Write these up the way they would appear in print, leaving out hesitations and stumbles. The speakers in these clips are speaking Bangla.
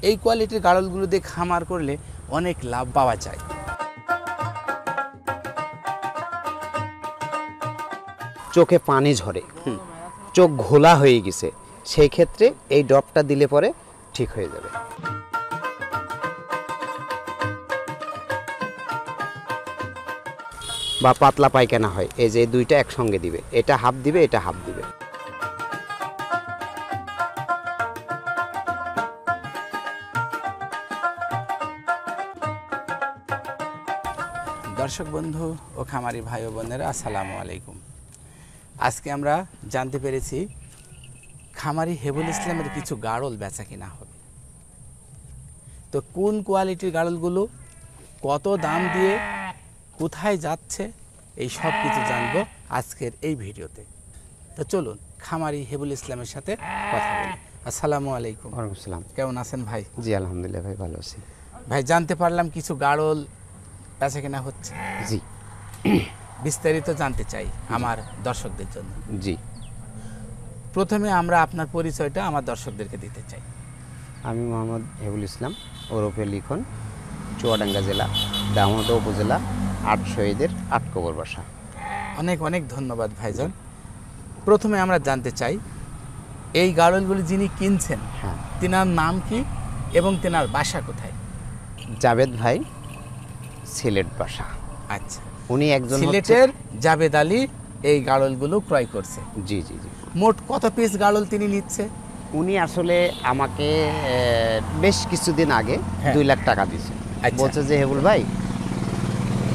এই কোয়ালিটির গাড়লগুলো দিয়ে খামার করলে অনেক লাভ পাওয়া যায়। চোখে পানি ঝরে, চোখ ঘোলা হয়ে গেছে, সেই ক্ষেত্রে এই ড্রপটা দিলে পরে ঠিক হয়ে যাবে। বা পাতলা পায়খানা হয়, এই যে দুইটা একসঙ্গে দিবে, এটা হাফ দিবে, এটা হাফ দিবে। দর্শক বন্ধু ও খামারি ভাই ও বোনেরা, আসসালামু আলাইকুম। আজকে আমরা জানতে পেরেছি খামারি হেবুল ইসলামের কিছু গাড়ল বেচা কিনা হবে। তো কোন কোয়ালিটির গাড়লগুলো, কত দাম দিয়ে, কোথায় যাচ্ছে, এই সব কিছু জানবো আজকের এই ভিডিওতে। তো চলুন খামারি হেবুল ইসলামের সাথে কথা বলি। আসসালামু আলাইকুম। ওয়ালাইকুম আসসালাম। কেমন আছেন ভাই? জি আলহামদুলিল্লাহ ভাই, ভালো আছি ভাই। জানতে পারলাম কিছু গাড়ল বেচা কিনা হচ্ছে। জি, বিস্তারিত জানতে চাই আমার দর্শকদের জন্য। জি, প্রথমে আমরা আপনার পরিচয়টা আমার দর্শকদেরকে দিতে চাই। আমি মোহাম্মদ হেবুল ইসলাম, ওরফে লিখন, চুয়াডাঙ্গা জেলা, দামোদা উপজেলা, ৮ শহীদের আটকবর বাসা। অনেক অনেক ধন্যবাদ ভাইজান। প্রথমে আমরা জানতে চাই এই গাড়লগুলি যিনি কিনছেন, হ্যাঁ, তিনার নাম কি এবং তিনার বাসা কোথায়? জাবেদ ভাই, সিলেট বাসা। আচ্ছা, উনি একজন সিলেটের জাবেদ আলী এই গাড়লগুলো ক্রয় করছে। জি জি জি। মোট কত পিস গাড়ল তিনি নিচ্ছে? উনি আসলে আমাকে বেশ কিছুদিন আগে 2 লাখ টাকা দিয়েছে। আচ্ছা। বলছে যে হেবুল ভাই,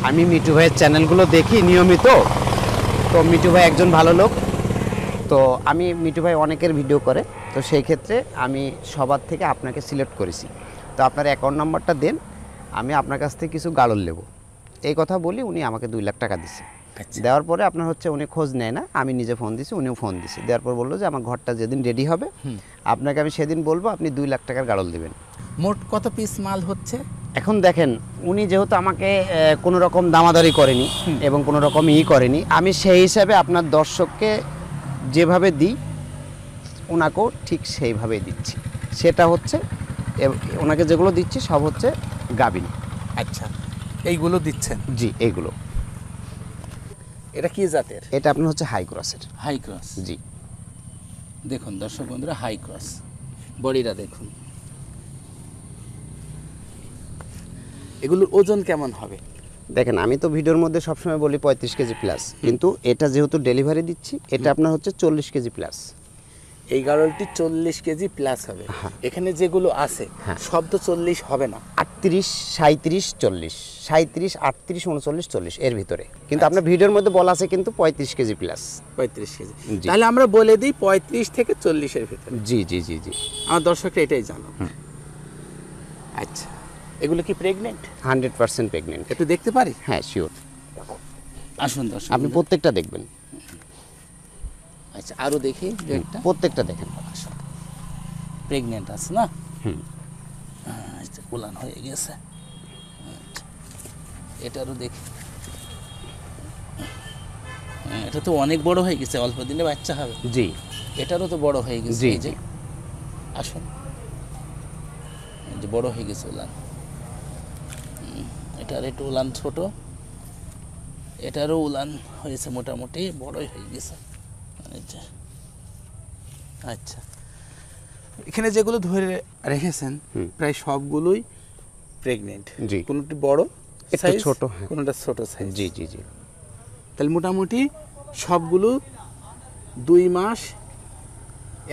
আমি মিটু ভাইয়ের চ্যানেলগুলো দেখি নিয়মিত, তো মিটু ভাই একজন ভালো লোক, তো আমি মিটু ভাই অনেকের ভিডিও করে, তো সেই ক্ষেত্রে আমি সবার থেকে আপনাকে সিলেক্ট করেছি, তো আপনার অ্যাকাউন্ট নাম্বারটা দেন, আমি আপনার কাছ থেকে কিছু গাড়ল নেব। এই কথা বলি উনি আমাকে 2 লাখ টাকা দিচ্ছে। দেওয়ার পরে আপনার হচ্ছে উনি খোঁজ নেয় না, আমি নিজে ফোন দিছি, উনিও ফোন দিছে। দেওয়ার পর বললো যে আমার ঘরটা যেদিন রেডি হবে আপনাকে আমি সেদিন বলবো, আপনি 2 লাখ টাকার গাড়ল দেবেন। মোট কত পিস মাল হচ্ছে? এখন দেখেন, উনি যেহেতু আমাকে কোনো রকম দামাদারি করেনি এবং কোনো রকম করেনি, আমি সেই হিসাবে আপনার দর্শককে যেভাবে দিই ওনাকেও ঠিক সেইভাবেই দিচ্ছি। সেটা হচ্ছে ওনাকে যেগুলো দিচ্ছি সব হচ্ছে গাবিন। আচ্ছা, এইগুলো দিচ্ছেন? জি, এইগুলো। এটা কি জাতের? এটা আপনার হচ্ছে হাই ক্রসের। High cross? জি। দেখুন দর্শক বন্ধুরা, হাই ক্রস বডিটা দেখুন। এগুলোর ওজন কেমন হবে? দেখেন, আমি তো ভিডিওর মধ্যে সবসময় বলি 35 কেজি প্লাস, কিন্তু এটা যেহেতু ডেলিভারি দিচ্ছি, এটা আপনার হচ্ছে 40 কেজি প্লাস। এই গাড়লটি 40 কেজি প্লাস হবে। এখানে যেগুলো আছে সব তো 40 হবে না। 38, 37, 40, 37, 38, 39, 40 এর ভিতরে, কিন্তু আপনার ভিডিওর মধ্যে বলা আছে কিন্তু 35 কেজি প্লাস। 35 কেজি, তাহলে আমরা বলে দিই 35 থেকে 40 এর ভিতরে। জি জি জি জি, আমার দর্শকরা এটাই জানো। আচ্ছা, এগুলো কি প্রেগনেন্ট? 100% প্রেগনেন্ট। একটু দেখতে পারি? হ্যাঁ, শিওর। আসুন দর্শক, আপনি প্রত্যেকটা দেখবেন। আচ্ছা, আরো দেখি একটা। প্রত্যেকটা দেখেন। প্রেগনেন্ট আছে না? আচ্ছা, উলান হয়ে গেছে। এটারও দেখি। এটা তো অনেক বড় হয়ে গেছে, অল্প দিনে বাচ্চা হবে। জি। এটারও তো বড় হয়ে গেছে। জি জি। আসুন, যে বড় হয়ে গেছে উলান। এটার একটু উলান ছোট, এটারও উলান হয়েছে মোটামুটি, বড়ই হয়ে গেছে। আচ্ছা, এখানে যেগুলো ধরে রেখেছেন প্রায় সবগুলোই প্রেগনেন্ট। জি। কোনটি বড় একটু ছোট, কোনটা ছোট সাইজ। জি জি জি। তাহলে মোটামুটি সবগুলো 2 মাস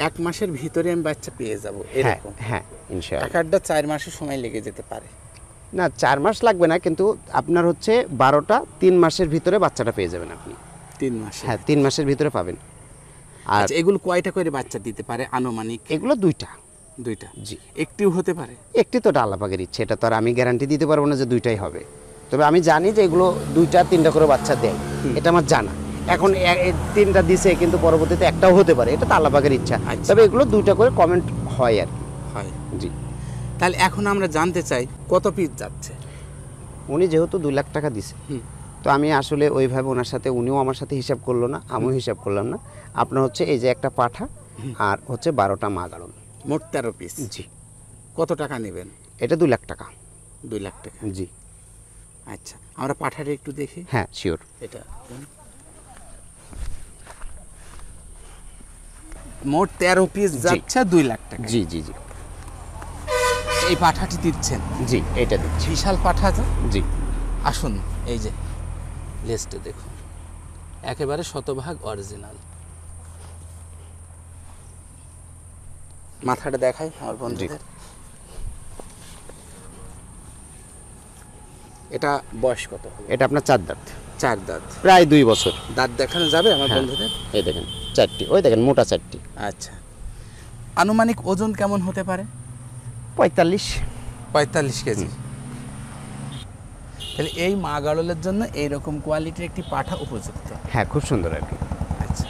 1 মাসের ভিতরে আমি বাচ্চা পেয়ে যাব এরকম। হ্যাঁ, ইনশাআল্লাহ। একটা 4 মাসের সময় লেগে যেতে পারে। না, 4 মাস লাগবে না, কিন্তু আপনার হচ্ছে 12টা 3 মাসের ভিতরে বাচ্চাটা পেয়ে যাবেন আপনি। 3 মাস? হ্যাঁ, 3 মাসের ভিতরে পাবেন। আর এগুলো কয়টা করে বাচ্চা দিতে পারে আনুমানিক? এগুলো 2টা। 2টা? জি। একটিও হতে পারে? একটি তো আল্লাহ পাকের ইচ্ছে, এটা তো আর আমি গ্যারান্টি দিতে পারবো না যে 2টাই হবে, তবে আমি জানি যে এগুলো 2টা 3টা করে বাচ্চা দেয়, এটা আমার জানা। এখন 3টা দিছে, কিন্তু পরবর্তীতে একটাও হতে পারে, এটা তো আল্লাহ পাকের ইচ্ছা। তবে এগুলো 2টা করে কমেন্ট হয় আর কি। হয়? জি। তাহলে এখন আমরা জানতে চাই কত পিস যাচ্ছে। উনি যেহেতু 2 লাখ টাকা দিছে, তো আমি আসলে ওইভাবে ওনার সাথে, উনিও আমার সাথে হিসাব করলো না, আমিও হিসাব করলাম না। আপনার হচ্ছে এই যে একটা পাঠা আর হচ্ছে 12টা মা গাড়ল, মোট 13 পিস। জি। কত টাকা নেবেন? এটা 2 লাখ টাকা। 2 লাখ টাকা। জি। আচ্ছা, আমরা পাঠাটা একটু দেখি। হ্যাঁ, শিওর। এটা মোট 13 পিস যাচ্ছে 2 লাখ টাকা। জি জি জি। এই পাঠাটি দিচ্ছেন? জি, এটা দিচ্ছি। বিশাল পাঠা তো। জি। আসুন, এই যে লেজটা দেখুন, একেবারে শতভাগ অরিজিনাল। মাথাটা দেখাই আমার বন্ধুদের। এটা বয়স কত? এটা আপনার 4 দাঁত। 4 দাঁত, প্রায় 2 বছর। দাঁত দেখানো যাবে আমার বন্ধুদের? এই দেখেন 4টি, ওই দেখেন মোটা 4টি। আচ্ছা, আনুমানিক ওজন কেমন হতে পারে? 45 কেজি। তাহলে এই মা গাড়লের জন্য এইরকম কোয়ালিটির একটি পাঠা উপযুক্ত। হ্যাঁ, খুব সুন্দর আর কি। আচ্ছা,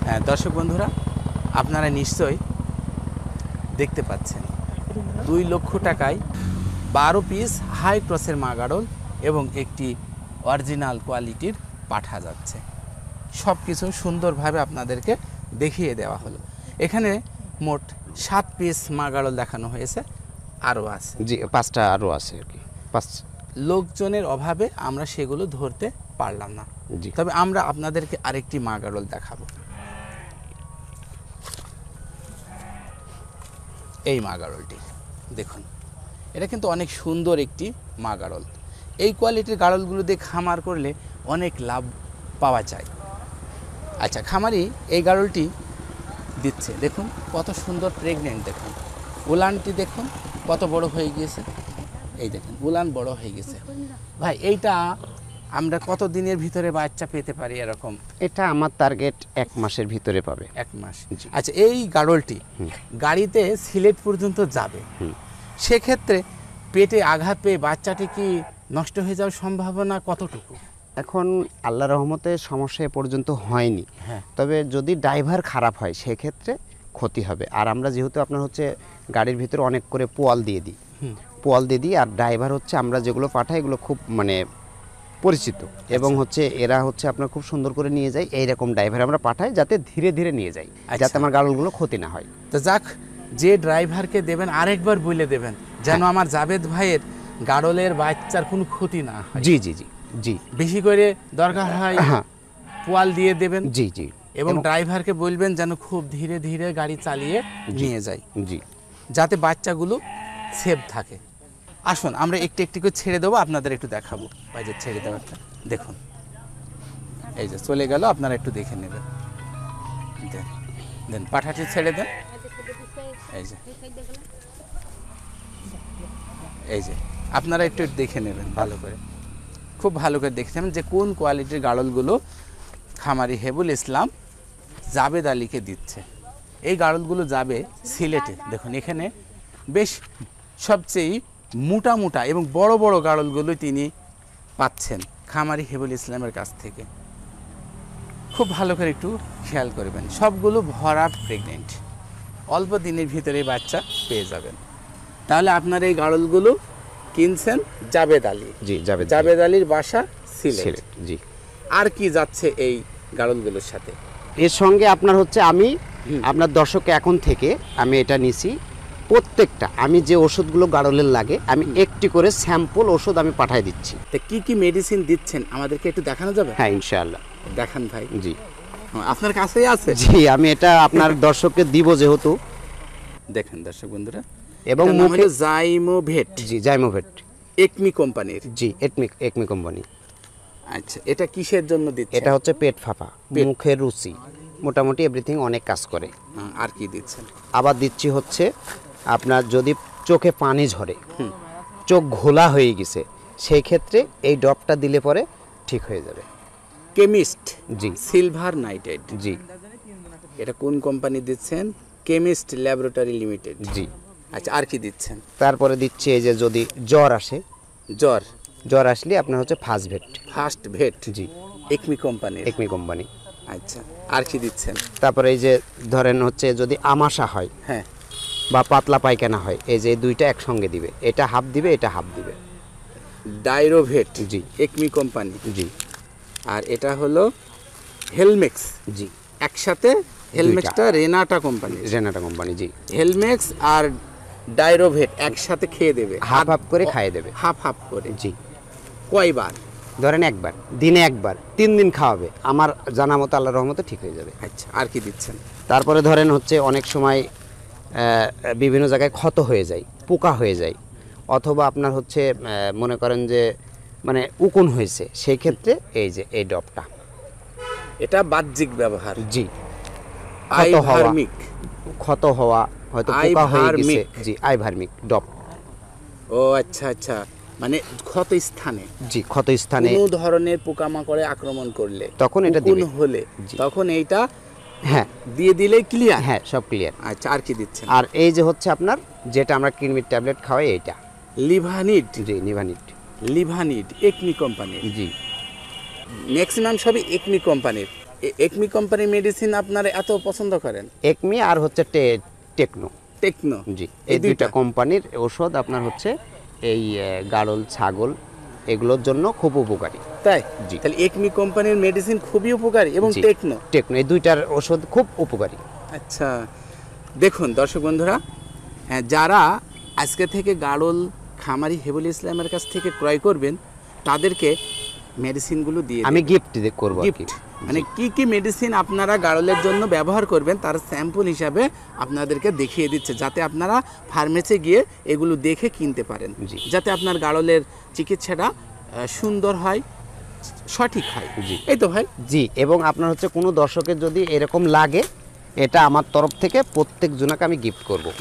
হ্যাঁ দর্শক বন্ধুরা, আপনারা নিশ্চয়ই দেখতে পাচ্ছেন 2 লক্ষ টাকায় 12 পিস হাই ক্রসের মা গাড়ল এবং একটি অরিজিনাল কোয়ালিটির পাঠা যাচ্ছে। সব কিছু সুন্দরভাবে আপনাদেরকে দেখিয়ে দেওয়া হলো। এখানে মোট 7 পিস মা গাড়ল দেখানো হয়েছে, আরও আছে। জি, 5টা আরও আছে আর কি। 5। লোকজনের অভাবে আমরা সেগুলো ধরতে পারলাম না। জি। তবে আমরা আপনাদেরকে আরেকটি মা গাড়ল দেখাবো। এই মা গাড়লটি দেখুন, এটা কিন্তু অনেক সুন্দর একটি মা গাড়ল। এই কোয়ালিটির গাড়লগুলো দিয়ে খামার করলে অনেক লাভ পাওয়া যায়। আচ্ছা, খামারি এই গাড়লটি দিচ্ছে, দেখুন কত সুন্দর প্রেগনেন্ট, দেখুন উলানটি দেখুন কত বড় হয়ে গিয়েছে। এই দেখুন উলান বড় হয়ে গেছে। ভাই, এইটা আমরা কত দিনের ভিতরে বাচ্চা পেতে পারি এরকম? এটা আমার টার্গেট 1 মাসের ভিতরে পাবে। 1 মাস। আচ্ছা, এই গাড়লটি গাড়িতে সিলেট পর্যন্ত যাবে, সেক্ষেত্রে পেটে আঘাত পেয়ে বাচ্চাটি কি নষ্ট হয়ে যাওয়ার সম্ভাবনা কতটুকু? এখন আল্লাহর রহমতে সমস্যা এ পর্যন্ত হয়নি। হ্যাঁ। তবে যদি ড্রাইভার খারাপ হয় সেক্ষেত্রে ক্ষতি হবে। আর আমরা যেহেতু আপনার হচ্ছে গাড়ির ভিতরে অনেক করে পোয়াল দিয়ে দিই, আর ড্রাইভার হচ্ছে আমরা যেগুলো পাঠাই এগুলো খুব মানে পরিচিত, এবং হচ্ছে এরা হচ্ছে আপনার খুব সুন্দর করে নিয়ে যায়। এইরকম ড্রাইভার আমরা পাঠাই যাতে ধীরে ধীরে নিয়ে যাই, যাতে আমার গাড়লগুলো ক্ষতি না হয়। তো যাক, যে ড্রাইভারকে দেবেন আরেকবার বলে দেবেন যেন আমার জাবেদ ভাইয়ের গাড়লের বাচ্চার কোনো ক্ষতি না হয়। জি জি জি জি। বেশি করে দরকার হয় পোয়াল দিয়ে দেবেন। জি জি। এবং ড্রাইভারকে বলবেন যেন খুব ধীরে ধীরে গাড়ি চালিয়ে নিয়ে যায়, জি, যাতে বাচ্চাগুলো সেফ থাকে। আসুন, আমরা একটু একটু করে ছেড়ে দেবো, আপনাদের একটু দেখাবো। ভাই যে ছেড়ে দেওয়াটা দেখুন, এই যে চলে গেল, আপনারা একটু দেখে নেবেন। দেন দেন পাঠাটি ছেড়ে দেন। এই যে আপনারা একটু দেখে নেবেন ভালো করে, খুব ভালো করে দেখে নেবেন যে কোন কোয়ালিটির গাড়লগুলো খামারি হেবুল ইসলাম জাবেদ আলীকে দিচ্ছে। এই গাড়লগুলো যাবে সিলেটে। দেখুন এখানে বেশ সবচেয়ে মোটা মোটা এবং বড় বড় গাড়লগুলো তিনি পাচ্ছেন খামারি হেবুল ইসলামের কাছ থেকে। খুব ভালো করে একটু খেয়াল করবেন, সবগুলো ভরা প্রেগনেন্ট, অল্প দিনের ভিতরে বাচ্চা পেয়ে যাবেন। তাহলে আপনার এই গাড়লগুলো কিনছেন জাবেদ আলী। জি, জাবেদ আলীর বাসা সিলেট। জি। আর কি যাচ্ছে এই গাড়লগুলোর সাথে? এর সঙ্গে আপনার হচ্ছে আমি আপনার দর্শককে এখন থেকে আমি এটা নিছি, প্রত্যেকটা আমি যে ওষুধগুলো গাড়লের লাগে আমি একটি করে স্যাম্পল ওষুধ আমি পাঠিয়ে দিচ্ছি। তো কি কি মেডিসিন দিচ্ছেন আমাদেরকে একটু দেখানো যাবে? হ্যাঁ, ইনশাআল্লাহ দেখান ভাই। জি, আপনার কাছেই আছে? জি, আমি এটা আপনার দর্শককে দিব যেহেতু। দেখেন দর্শক বন্ধুরা, এবং মুখে জাইমোভেট। জি, জাইমোভেট একমি কোম্পানির। জি, একমি কোম্পানি। আচ্ছা, এটা কিসের জন্য দিচ্ছেন? এটা হচ্ছে পেট ফাঁপা, মুখের রুচি, মোটামুটি এভরিথিং অনেক কাজ করে। আর কি দিচ্ছেন? আবার দিচ্ছি হচ্ছে আপনার যদি চোখে পানি ঝরে, চোখ ঘোলা হয়ে গেছে, সেই ক্ষেত্রে এই ড্রপটা দিলে পরে ঠিক হয়ে যাবে। কেমিস্ট। জি। Silver nitrate. জি। এটা কোন কোম্পানি দিচ্ছেন? Chemist laboratory limited. জি। আচ্ছা, আর কি দিচ্ছেন? তারপরে দিচ্ছি এই যে যদি জ্বর আসে, জ্বর আসলে আপনার হচ্ছে ফার্স্ট ভেট। জি, একমি কোম্পানি। আচ্ছা, আর কি দিচ্ছেন? তারপরে এই যে ধরেন হচ্ছে যদি আমাশা হয়, হ্যাঁ, বা পাতলা পায়খানা হয়, এই যে দুইটা একসঙ্গে দিবে, এটা হাফ দিবে, এটা হাফ দিবে। ডাইরোভেট। জি, একমি কোম্পানি। জি। আর এটা হলো হেলমেক্স। জি, একসাথে হেলমেক্সটা রেনাটা কোম্পানি, জি। হেলমেক্স আর ডাইরোভেট একসাথে খেয়ে দেবে, হাফ হাফ করে খাইয়ে দেবে, হাফ করে। জি। কয়বার? ধরেন একবার, দিনে একবার, 3 দিন খাওয়াবে, আমার জানা মতো আল্লাহর রহমতে ঠিক হয়ে যাবে। আচ্ছা, আর কি দিচ্ছেন? তারপরে ধরেন হচ্ছে অনেক সময় বিভিন্ন জায়গায় ক্ষত হয়ে যায়, পোকা হয়ে যায়, অথবা আপনার হচ্ছে মনে করেন যে মানে উকুন হয়েছে, সেই ক্ষেত্রে এই যে এই ডবটা, এটা বাহ্যিক ব্যবহার। জি। ক্ষত হওয়া, হয়তো পোকা হয়ে গেছে, জি, আইভার্মিক ডব। ও আচ্ছা, মানে ক্ষত স্থানে, জি, ক্ষত স্থানে কোনো ধরনের পোকামাকড়ে আক্রমণ করলে, তখন এটা দিবে, হলে তখন এইটা হ্যাঁ দিয়ে দিলেই ক্লিয়ার। হ্যাঁ, সব ক্লিয়ার। আচ্ছা, আর কি দিচ্ছেন? আর এই যে হচ্ছে আপনার যেটা আমরা কৃমির ট্যাবলেট খাওয়াই, এইটা লিভানিড। জি, লিভানিড একমি কোম্পানির। জি, ম্যাক্সিমাম সবই একমি কোম্পানির। একমি কোম্পানির মেডিসিন আপনারা এত পছন্দ করেন? একমি আর হচ্ছে টেকনো, জি, এই দুইটা কোম্পানির ওষুধ আপনার হচ্ছে এই গাড়ল, ছাগল এগুলোর জন্য খুব উপকারী। তাই? জি। তাহলে একমি কোম্পানির মেডিসিন খুবই উপকারী, এবং টেকনো এই দুইটার ওষুধ খুব উপকারী। আচ্ছা, দেখুন দর্শক বন্ধুরা, যারা আজকে থেকে গাড়ল খামারি হেবুল ইসলামের কাছ থেকে ক্রয় করবেন, তাদেরকে মেডিসিনগুলো দিয়ে আমি গিফট করবো। মানে কি কি মেডিসিন আপনারা গাড়লের জন্য ব্যবহার করবেন তার স্যাম্পল হিসাবে আপনাদেরকে দেখিয়ে দিচ্ছে, যাতে আপনারা ফার্মেসি গিয়ে এগুলো দেখে কিনতে পারেন, যাতে আপনার গাড়লের চিকিৎসাটা সুন্দর হয়, সঠিক হয়। জি, এই তো ভাই। জি, এবং আপনার হচ্ছে কোনো দর্শকের যদি এরকম লাগে, এটা আমার তরফ থেকে প্রত্যেক জনকে আমি গিফট করবেন।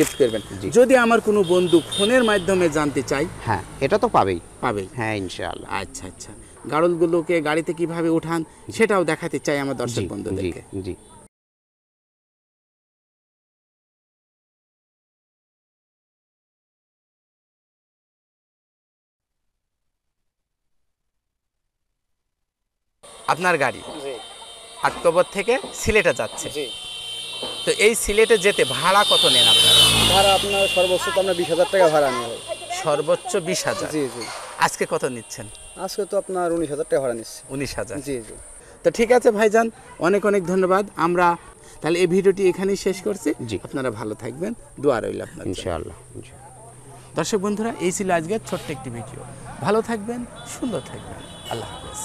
যদি আমার কোনো বন্ধু ফোনের মাধ্যমে জানতে চাই, হ্যাঁ, এটা তো পাবেই। হ্যাঁ, ইনশাআল্লাহ। আচ্ছা, গাড়লগুলোকে গাড়িতে কিভাবে উঠান সেটাও দেখাতে চাই আমার দর্শক বন্ধুদেরকে। জি। আপনার গাড়ি আটকবর থেকে সিলেটে যাচ্ছে, তো এই সিলেটে যেতে ভাড়া কত নেন আপনারা? ভাড়া আপনার সর্বোচ্চ তো আমরা 20,000 টাকা ভাড়া নিই। সর্বোচ্চ 20,000? জি। আজকে কত নিচ্ছেন? আজকে তো আপনার 19,000 টাকা ভাড়া নিচ্ছি। 19,000? জি। তো ঠিক আছে ভাইজান, অনেক ধন্যবাদ। আমরা তাহলে এই ভিডিওটি এখানেই শেষ করছি। আপনারা ভালো থাকবেন, দোয়া রইল আপনার ইনশাআল্লাহ। দর্শক বন্ধুরা, এই ছিল আজকের ছোট্ট একটি ভিডিও। ভালো থাকবেন, সুন্দর থাকবেন, আল্লাহ হাফেজ।